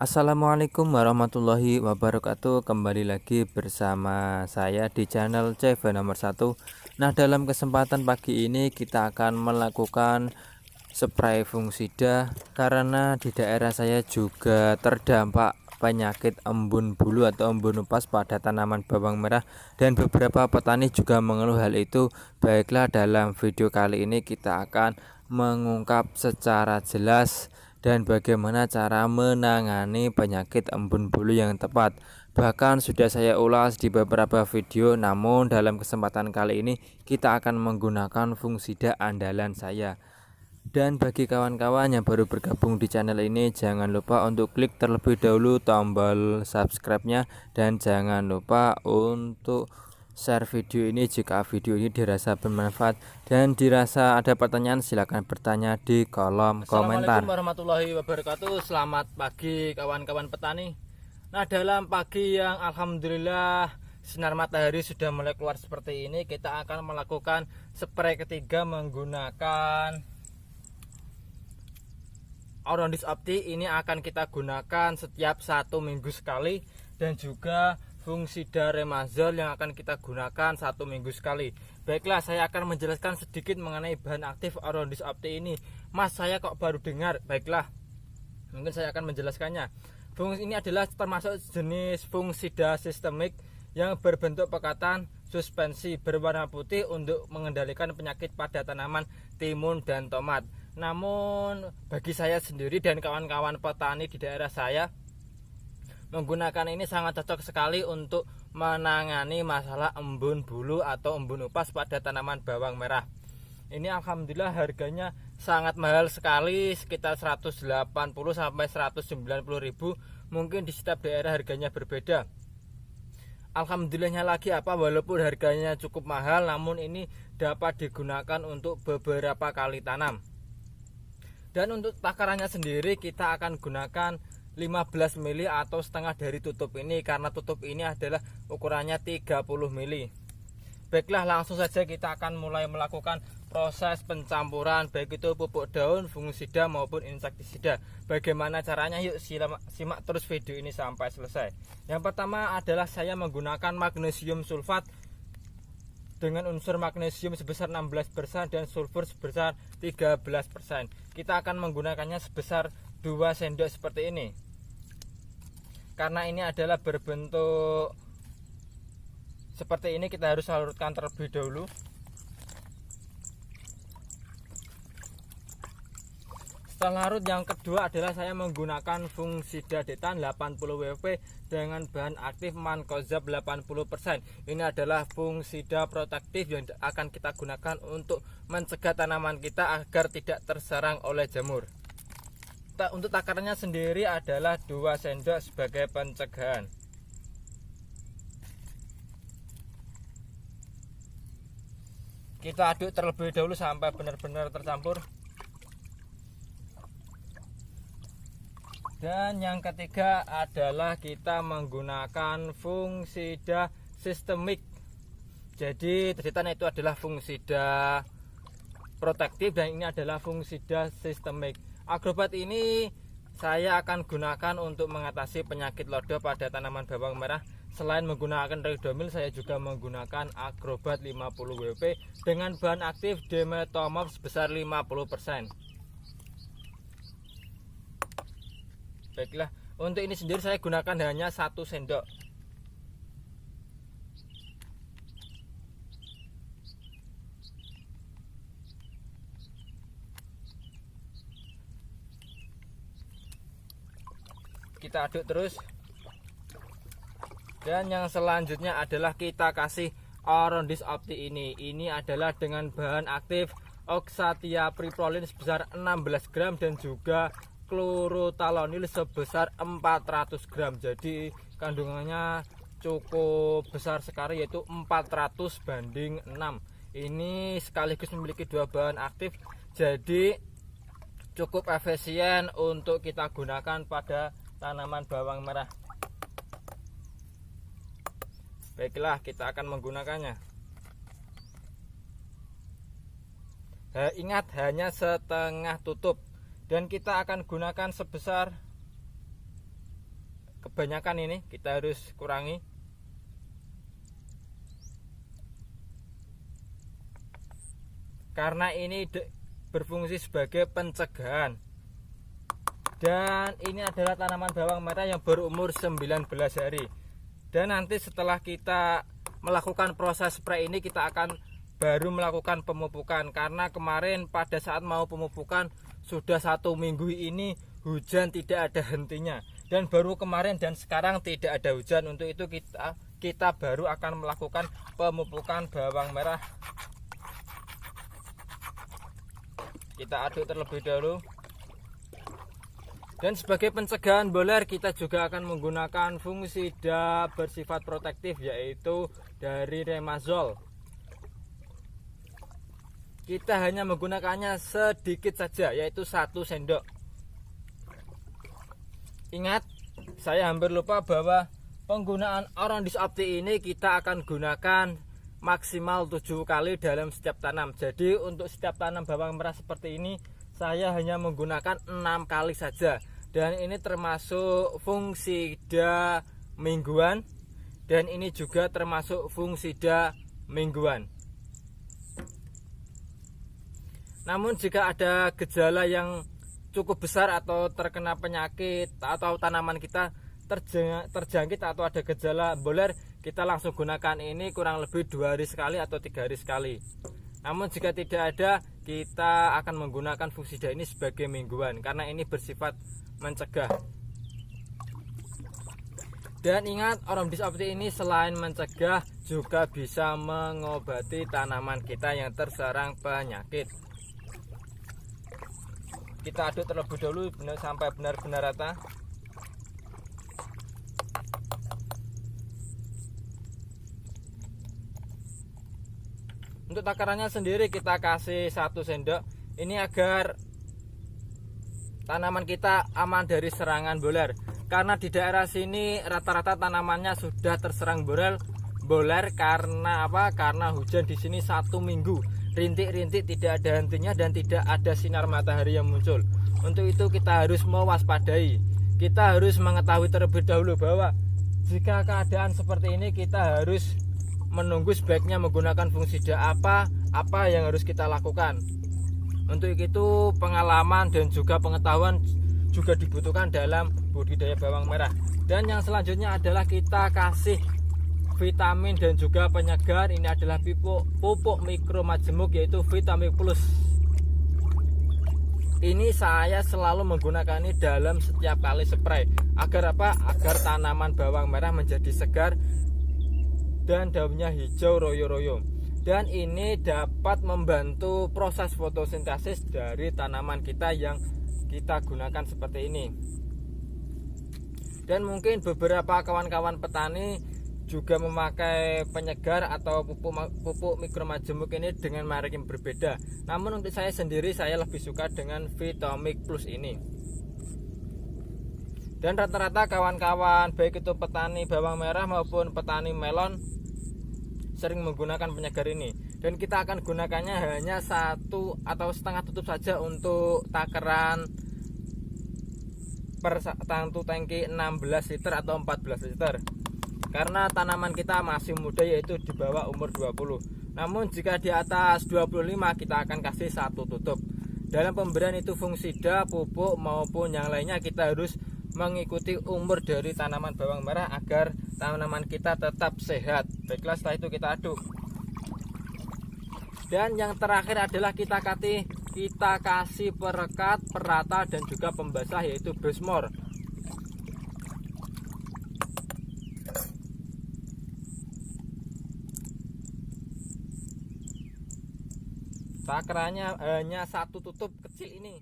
Assalamualaikum warahmatullahi wabarakatuh. Kembali lagi bersama saya di channel CV nomor 1. Nah, dalam kesempatan pagi ini kita akan melakukan spray fungisida karena di daerah saya juga terdampak penyakit embun bulu atau embun upas pada tanaman bawang merah, dan beberapa petani juga mengeluh hal itu. Baiklah, dalam video kali ini kita akan mengungkap secara jelas dan bagaimana cara menangani penyakit embun bulu yang tepat. Bahkan sudah saya ulas di beberapa video, namun dalam kesempatan kali ini kita akan menggunakan fungisida andalan saya. Dan bagi kawan-kawan yang baru bergabung di channel ini, jangan lupa untuk klik terlebih dahulu tombol subscribe-nya, dan jangan lupa untuk share video ini jika video ini dirasa bermanfaat, dan dirasa ada pertanyaan silahkan bertanya di kolom komentar. Assalamualaikum warahmatullahi wabarakatuh. Selamat pagi kawan-kawan petani. Nah, dalam pagi yang alhamdulillah sinar matahari sudah mulai keluar seperti ini, kita akan melakukan spray ketiga menggunakan Aurondis Opti. Ini akan kita gunakan setiap 1 minggu sekali, dan juga fungisida Remazol yang akan kita gunakan 1 minggu sekali. Baiklah, saya akan menjelaskan sedikit mengenai bahan aktif Aurondis Opti ini. Mas, saya kok baru dengar. Baiklah, mungkin saya akan menjelaskannya. Fungus ini adalah termasuk jenis fungisida sistemik yang berbentuk pekatan suspensi berwarna putih untuk mengendalikan penyakit pada tanaman timun dan tomat. Namun bagi saya sendiri dan kawan-kawan petani di daerah saya, menggunakan ini sangat cocok sekali untuk menangani masalah embun bulu atau embun upas pada tanaman bawang merah. Ini alhamdulillah harganya sangat mahal sekali, sekitar 180 sampai 190 ribu. Mungkin di setiap daerah harganya berbeda. Alhamdulillahnya lagi walaupun harganya cukup mahal, namun ini dapat digunakan untuk beberapa kali tanam. Dan untuk takarannya sendiri kita akan gunakan 15 mili atau setengah dari tutup ini, karena tutup ini adalah ukurannya 30 mili. Baiklah, langsung saja kita akan mulai melakukan proses pencampuran, baik itu pupuk daun, fungisida maupun insektisida. Bagaimana caranya? Yuk simak terus video ini sampai selesai. Yang pertama adalah saya menggunakan magnesium sulfat dengan unsur magnesium sebesar 16% dan sulfur sebesar 13%. Kita akan menggunakannya sebesar 2 sendok seperti ini. Karena ini adalah berbentuk seperti ini, kita harus larutkan terlebih dahulu. Setelah larut, yang kedua adalah saya menggunakan fungisida detan 80 WP dengan bahan aktif Mancozeb 80%. Ini adalah fungisida protektif yang akan kita gunakan untuk mencegah tanaman kita agar tidak terserang oleh jamur. Untuk takarannya sendiri adalah 2 sendok sebagai pencegahan. Kita aduk terlebih dahulu sampai benar-benar tercampur. Dan yang ketiga adalah kita menggunakan fungisida sistemik. Jadi detan itu adalah fungisida protektif dan ini adalah fungisida sistemik. Agrobat ini saya akan gunakan untuk mengatasi penyakit lodo pada tanaman bawang merah. Selain menggunakan Ridomil, saya juga menggunakan Agrobat 50 WP dengan bahan aktif Dimetomorph sebesar 50%. Baiklah, untuk ini sendiri saya gunakan hanya 1 sendok. Kita aduk terus. Dan yang selanjutnya adalah kita kasih Aurondis Opti ini. Ini adalah dengan bahan aktif Oxatiapriprolin sebesar 16 gram dan juga Chlorothalonil sebesar 400 gram. Jadi kandungannya cukup besar sekali, yaitu 400/6. Ini sekaligus memiliki 2 bahan aktif, jadi cukup efisien untuk kita gunakan pada tanaman bawang merah. Baiklah, kita akan menggunakannya. Ingat, hanya setengah tutup, dan kita akan gunakan sebesar kebanyakan ini kita harus kurangi. Karena ini berfungsi sebagai pencegahan. Dan ini adalah tanaman bawang merah yang berumur 19 hari. Dan nanti setelah kita melakukan proses spray ini, kita akan baru melakukan pemupukan. Karena kemarin pada saat mau pemupukan sudah 1 minggu ini hujan tidak ada hentinya. Dan baru kemarin dan sekarang tidak ada hujan. Untuk itu kita baru akan melakukan pemupukan bawang merah. Kita aduk terlebih dahulu. Dan sebagai pencegahan boler, kita juga akan menggunakan fungisida bersifat protektif, yaitu dari Remazol. Kita hanya menggunakannya sedikit saja, yaitu 1 sendok. Ingat, saya hampir lupa bahwa penggunaan Aurondis Opti ini kita akan gunakan maksimal 7 kali dalam setiap tanam. Jadi untuk setiap tanam bawang merah seperti ini, saya hanya menggunakan 6 kali saja. Dan ini termasuk fungisida mingguan. Dan ini juga termasuk fungisida mingguan. Namun jika ada gejala yang cukup besar atau terkena penyakit atau tanaman kita terjangkit atau ada gejala boler, kita langsung gunakan ini kurang lebih 2 hari sekali atau 3 hari sekali. Namun jika tidak ada, kita akan menggunakan fungisida ini sebagai mingguan karena ini bersifat mencegah. Dan ingat, Aurondis Opti ini selain mencegah juga bisa mengobati tanaman kita yang terserang penyakit. Kita aduk terlebih dahulu sampai benar-benar rata. Untuk takarannya sendiri kita kasih 1 sendok. Ini agar tanaman kita aman dari serangan boler. Karena di daerah sini rata-rata tanamannya sudah terserang boler karena apa? Karena hujan di sini 1 minggu. Rintik-rintik tidak ada hentinya dan tidak ada sinar matahari yang muncul. Untuk itu kita harus mewaspadai. Kita harus mengetahui terlebih dahulu bahwa jika keadaan seperti ini, kita harus menunggu sebaiknya menggunakan fungisida apa yang harus kita lakukan. Untuk itu pengalaman dan juga pengetahuan juga dibutuhkan dalam budidaya bawang merah. Dan yang selanjutnya adalah kita kasih vitamin dan juga penyegar. Ini adalah pupuk mikro majemuk, yaitu Vitamin Plus. Ini saya selalu menggunakan ini dalam setiap kali spray. Agar apa? Agar tanaman bawang merah menjadi segar dan daunnya hijau royo-royo. Dan ini dapat membantu proses fotosintesis dari tanaman kita yang kita gunakan seperti ini. Dan mungkin beberapa kawan-kawan petani juga memakai penyegar atau pupuk mikro majemuk ini dengan merek yang berbeda. Namun untuk saya sendiri, saya lebih suka dengan Vitamin Plus ini. Dan rata-rata kawan-kawan baik itu petani bawang merah maupun petani melon sering menggunakan penyegar ini. Dan kita akan gunakannya hanya 1 atau setengah tutup saja untuk takaran per 1 tangki 16 liter atau 14 liter. Karena tanaman kita masih muda, yaitu di bawah umur 20. Namun jika di atas 25, kita akan kasih 1 tutup. Dalam pemberian itu fungisida, pupuk maupun yang lainnya, kita harus mengikuti umur dari tanaman bawang merah agar tanaman kita tetap sehat. Baiklah, setelah itu kita aduk. Dan yang terakhir adalah kita kasih perekat, perata dan juga pembasah, yaitu Besmor. Takarannya hanya 1 tutup kecil ini.